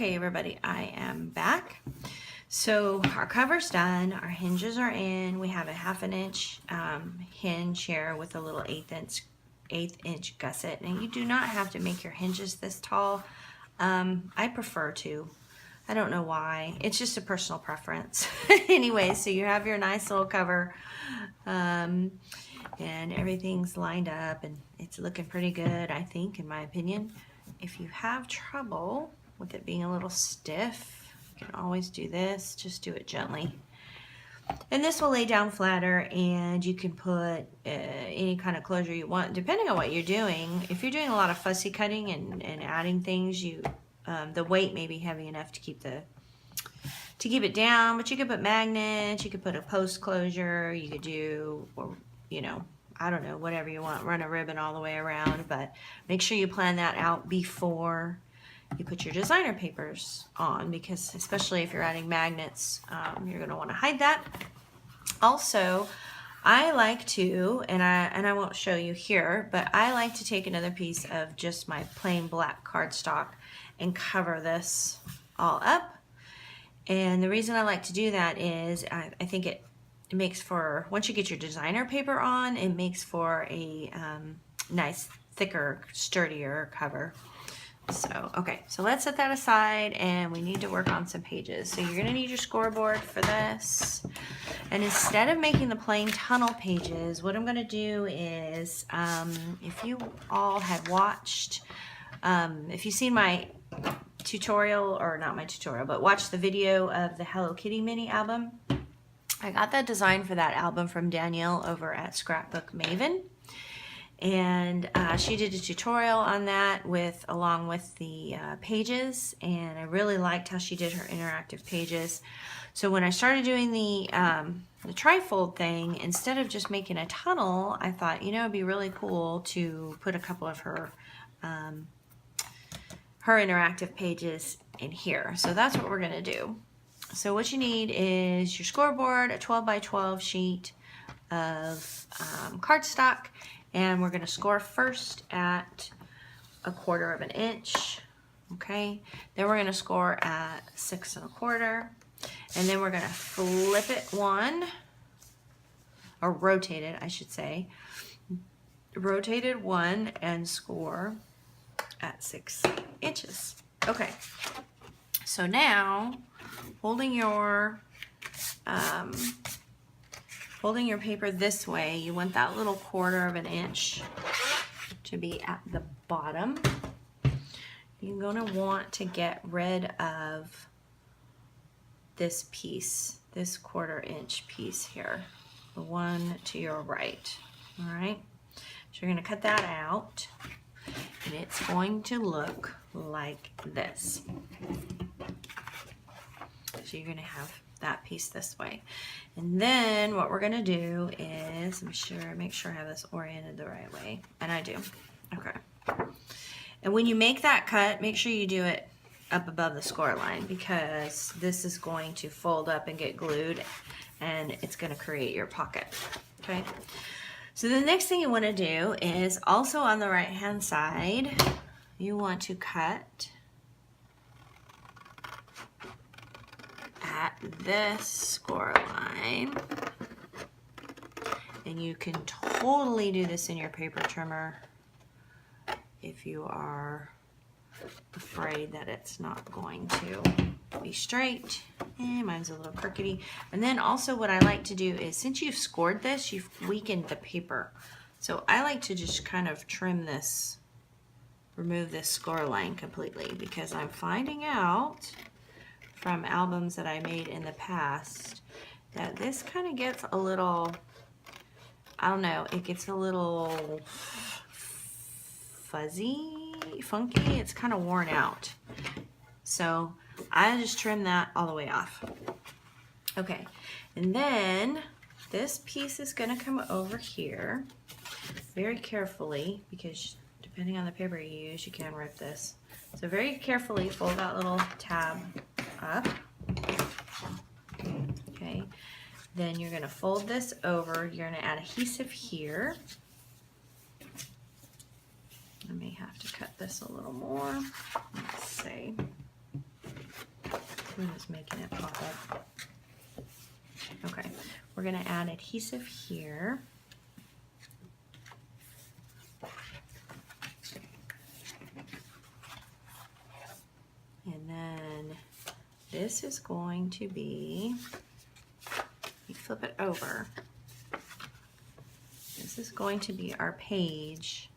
Okay, everybody, I am back. So our cover's done, our hinges are in. We have a 1/2 inch hinge here with a little eighth inch gusset. And you do not have to make your hinges this tall. I prefer to. I don't know why. It's just a personal preference. Anyway, so you have your nice little cover, and everything's lined up and it's looking pretty good, I think, in my opinion. If you have trouble with it being a little stiff, you can always do this. Just do it gently. And this will lay down flatter, and you can put any kind of closure you want, depending on what you're doing. If you're doing a lot of fussy cutting and adding things, the weight may be heavy enough to keep it down, but you could put magnets, you could put a post closure, you could do, or I don't know, whatever you want, run a ribbon all the way around, but make sure you plan that out before you put your designer papers on, because especially if you're adding magnets, you're going to want to hide that. Also, I like to, and I won't show you here, but I like to take another piece of just my plain black cardstock and cover this all up. And the reason I like to do that is I think it makes for, once you get your designer paper on, it makes for a nice, thicker, sturdier cover. So, okay, so let's set that aside, and we need to work on some pages. So you're gonna need your scoreboard for this. And instead of making the plain tunnel pages, what I'm gonna do is, if you all had watched, if you've seen my tutorial, or not my tutorial, but watched the video of the Hello Kitty mini album, I got that design for that album from Danielle over at Scrapbook Maven. And she did a tutorial on that along with the pages, and I really liked how she did her interactive pages. So when I started doing the trifold thing, instead of just making a tunnel, I thought, it'd be really cool to put a couple of her interactive pages in here. So that's what we're gonna do. So what you need is your scoreboard, a 12 by 12 sheet of cardstock, and we're going to score first at 1/4 inch. Okay, then we're going to score at 6 1/4, and then we're going to flip it one, or rotate it, I should say. Rotate it one and score at 6 inches. Okay, so now holding your paper this way, you want that little 1/4 inch to be at the bottom. You're going to want to get rid of this piece, this 1/4 inch piece here, the one to your right. All right, so you're going to cut that out, and it's going to look like this. So you're going to have that piece this way. And then what we're going to do is, make sure I have this oriented the right way. And I do. Okay. And when you make that cut, make sure you do it up above the score line, because this is going to fold up and get glued, and it's going to create your pocket. Okay. So the next thing you want to do is, also on the right hand side, you want to cut at this score line, and you can totally do this in your paper trimmer if you are afraid that it's not going to be straight. And mine's a little crookedy. And then also what I like to do is, since you've scored this, you've weakened the paper. So I like to just kind of trim this, remove this score line completely, because I'm finding out from albums that I made in the past that this kind of gets a little, I don't know, it gets a little fuzzy, funky. It's kind of worn out. So I just trim that all the way off. Okay, and then this piece is going to come over here very carefully, because depending on the paper you use, you can rip this. So very carefully fold that little tab up. Okay, then you're going to fold this over. You're going to add adhesive here. I may have to cut this a little more. Let's see. glue is making it pop up. Okay, we're going to add adhesive here. And then this is going to be, you flip it over. This is going to be our page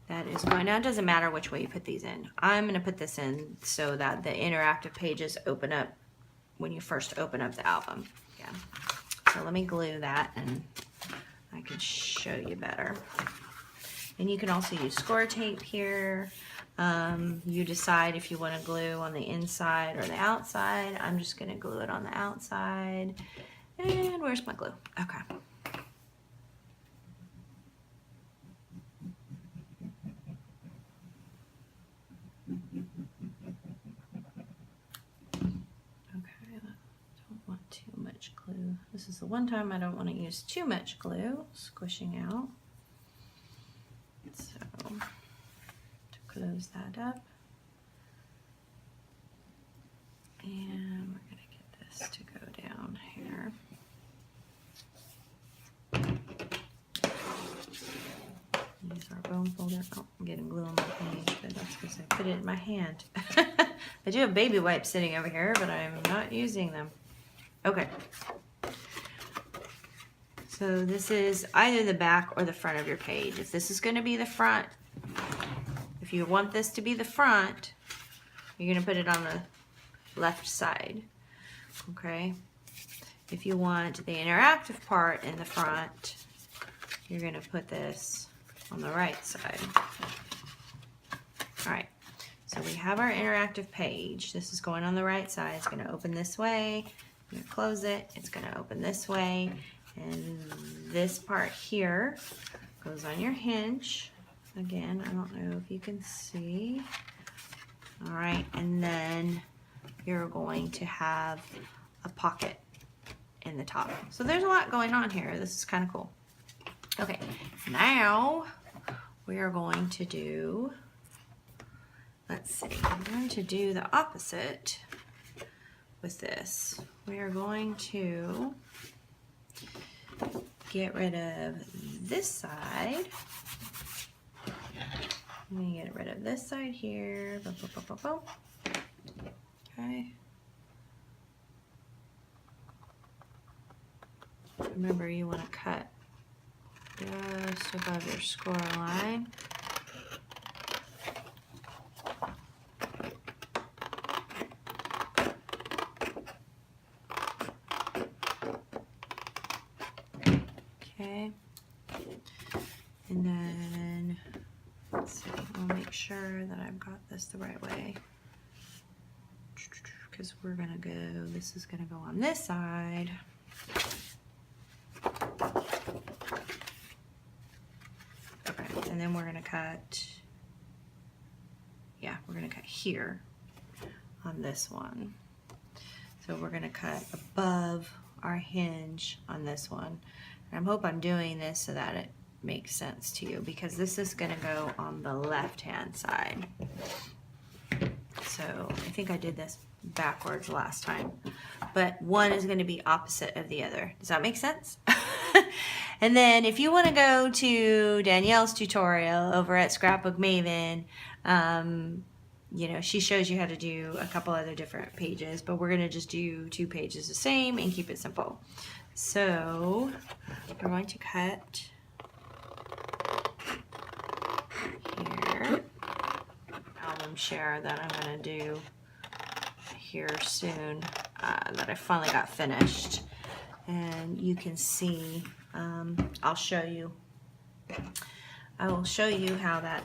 that is going, now it doesn't matter which way you put these in. I'm going to put this in so that the interactive pages open up when you first open up the album. Yeah. So let me glue that and I can show you better. And you can also use score tape here. You decide if you want to glue on the inside or the outside. I'm just going to glue it on the outside. And where's my glue? Okay. Glue. This is the one time I don't want to use too much glue, squishing out. So to close that up, and we're going to get this to go down here. Use our bone folder. Oh, I'm getting glue on my page, but that's because I put it in my hand. I do have baby wipes sitting over here, but I'm not using them. Okay. So this is either the back or the front of your page. If this is going to be the front, if you want this to be the front, you're going to put it on the left side. Okay. If you want the interactive part in the front, you're going to put this on the right side. All right. So we have our interactive page. This is going on the right side. It's going to open this way. I'm going to close it. It's going to open this way. And this part here goes on your hinge. Again, I don't know if you can see. All right. And then you're going to have a pocket in the top. So there's a lot going on here. This is kind of cool. Okay. Now we are going to do, let's see, I'm going to do the opposite with this. We are going to get rid of this side. I'm going to get rid of this side here. Okay. Remember, you want to cut just above your score line. Okay, and then let's see, I'll make sure that I've got this the right way, because we're gonna go, this is gonna go on this side. Okay, and then we're gonna cut, yeah, we're gonna cut here on this one. So we're gonna cut above our hinge on this one. I hope I'm doing this so that it makes sense to you, because this is going to go on the left hand side. So I think I did this backwards last time, but one is going to be opposite of the other. Does that make sense? And then if you want to go to Danielle's tutorial over at Scrapbook Maven, you know, she shows you how to do a couple other different pages, but we're going to just do 2 pages the same and keep it simple. So we're going to cut here, album share that I'm going to do here soon, that I finally got finished. And you can see, I will show you how it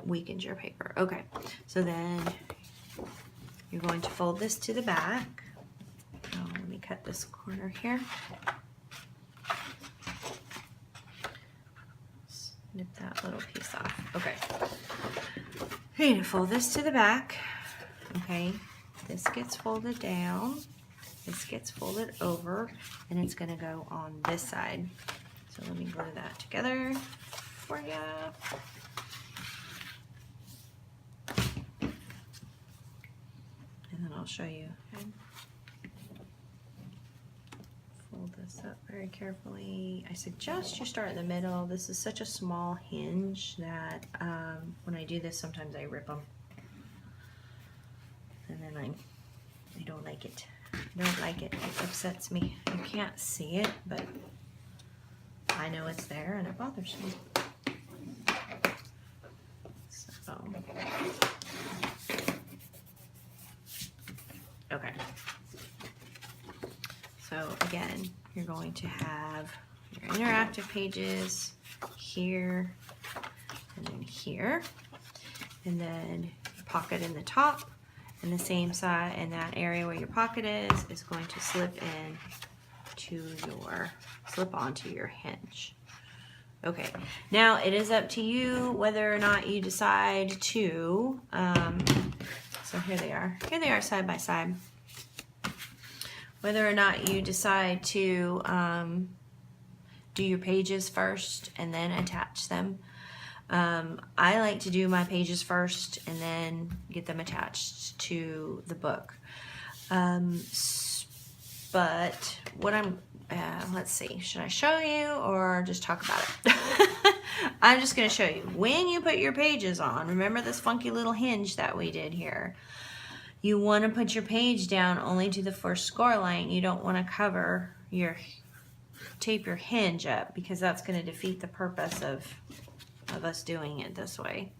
weakens your paper. Okay, so then you're going to fold this to the back. Let me cut this corner here. Snip that little piece off. Okay. You're going to fold this to the back. Okay. This gets folded down. This gets folded over. And it's going to go on this side. So let me glue that together for you. And then I'll show you. Okay. Fold this up very carefully. I suggest you start in the middle. This is such a small hinge that when I do this, sometimes I rip them. And then I don't like it. I don't like it. It upsets me. You can't see it, but I know it's there and it bothers me. So, okay. So again, you're going to have your interactive pages here and then here, and then pocket in the top, and the same side, and that area where your pocket is going to slip onto your hinge. Okay, now it is up to you whether or not you decide to, so here they are side by side. Whether or not you decide to do your pages first and then attach them. I like to do my pages first and then get them attached to the book. But what let's see, should I show you or just talk about it? I'm just going to show you. When you put your pages on, remember this funky little hinge that we did here. You want to put your page down only to the first score line. You don't want to tape your hinge up, because that's going to defeat the purpose of us doing it this way.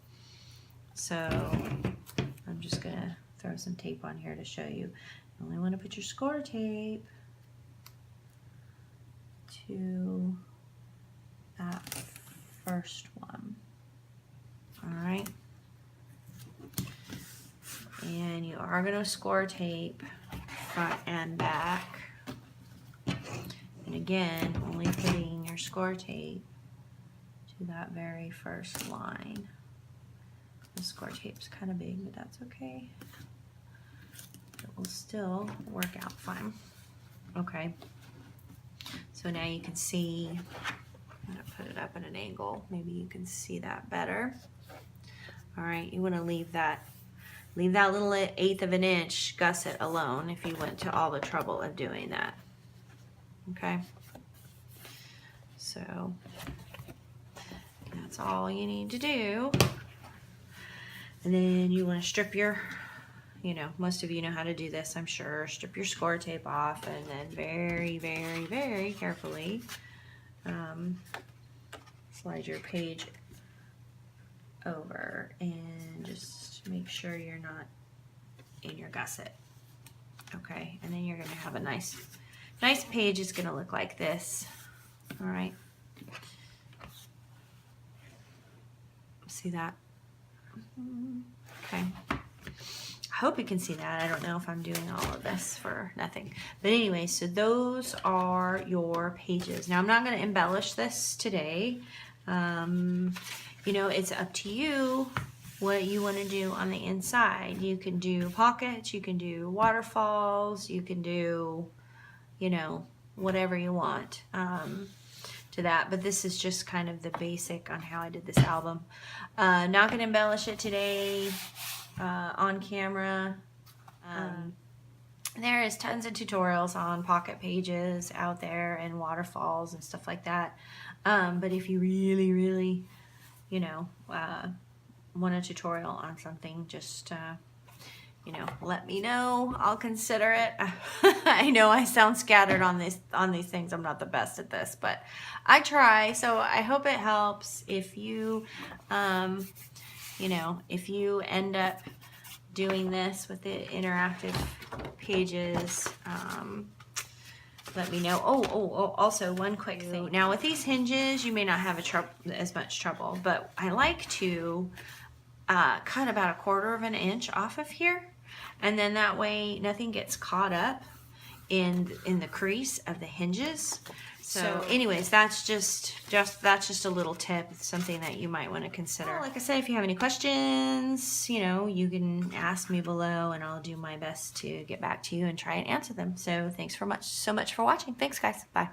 So I'm just going to throw some tape on here to show you. You only want to put your score tape to that first one. All right. And you are going to score tape front and back. And again, only putting your score tape to that very first line. The score tape's kind of big, but that's okay. It will still work out fine. Okay. So now you can see, I'm going to put it up at an angle. Maybe you can see that better. All right, you want to leave that little 1/8 of an inch gusset alone if you went to all the trouble of doing that. Okay, so that's all you need to do. And then you want to strip your, most of you know how to do this, I'm sure. Strip your score tape off, and then very, very, very carefully slide your page over and just make sure you're not in your gusset. Okay, and then you're going to have a nice page. It's going to look like this. All right, see that? Okay, I hope you can see that. I don't know if I'm doing all of this for nothing, but anyway, so those are your pages. Now I'm not going to embellish this today. It's up to you what you want to do on the inside. You can do pockets, you can do waterfalls, you can do, whatever you want to that. But this is just kind of the basic on how I did this album. Not going to embellish it today on camera. There is tons of tutorials on pocket pages out there and waterfalls and stuff like that. But if you really, really, want a tutorial on something, just, let me know. I'll consider it. I know I sound scattered on these things. I'm not the best at this, but I try. So I hope it helps. If you, if you end up doing this with the interactive pages, let me know. Oh, also one quick thing. Now with these hinges, you may not have as much trouble, but I like to cut about 1/4 of an inch off of here, and then that way nothing gets caught up in the crease of the hinges. So anyways, that's just a little tip. It's something that you might want to consider. Well, like I said, if you have any questions, you can ask me below, and I'll do my best to get back to you and try and answer them. So thanks so much for watching. Thanks, guys. Bye.